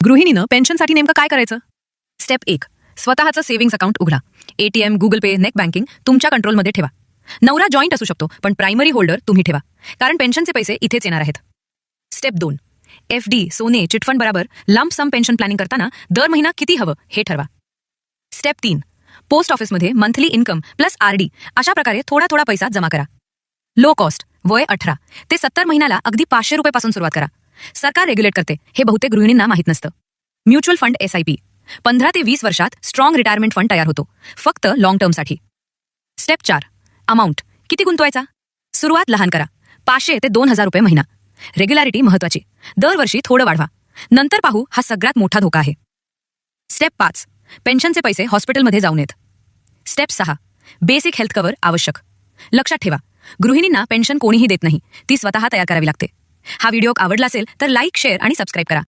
गृहिणीनं पेन्शनसाठी नेमकं काय करायचं? स्टेप 1. स्वतःचं सेव्हिंग्स अकाउंट उघडा. एटीएम, गुगल पे, नेट बँकिंग तुमच्या कंट्रोलमध्ये ठेवा. नवरा जॉईंट असू शकतो, पण प्रायमरी होल्डर तुम्ही ठेवा, कारण पेन्शनचे पैसे इथेच येणार आहेत. स्टेप 2. एफडी, सोने, चिटफंड बरोबर लंप सम पेन्शन प्लॅनिंग करताना दर महिना किती हवं हे ठरवा. स्टेप 3. पोस्ट ऑफिसमध्ये मंथली इन्कम प्लस आरडी अशा प्रकारे थोडा थोडा पैसा जमा करा. लो कॉस्ट, वय 18 ते 70 महिन्याला अगदी 500 रुपयापासून सुरुवात करा. सरकार रेग्युलेट करते, हे बहुतेक गृहिणींना माहीत नसतं. म्युच्युअल फंड SIP 15 ते 20 वर्षात स्ट्रॉंग रिटायरमेंट फंड तयार होतो, फक्त लॉंग टर्मसाठी. स्टेप 4. अमाऊंट किती गुंतवायचा? सुरुवात लहान करा, 500 ते 2000 रुपये महिना. रेग्युलॅरिटी महत्वाची, दरवर्षी थोडं वाढवा. नंतर पाहू, हा सगळ्यात मोठा धोका आहे. स्टेप 5. पेन्शनचे पैसे हॉस्पिटलमध्ये जाऊन येत. स्टेप 6. बेसिक हेल्थ कव्हर आवश्यक. लक्षात ठेवा, गृहिणींना पेन्शन कोणीही देत नाही, ती स्वतः तयार करावी लागते. हा व्हिडिओ आवडला असेल तर लाईक, शेअर आणि सबस्क्राईब करा.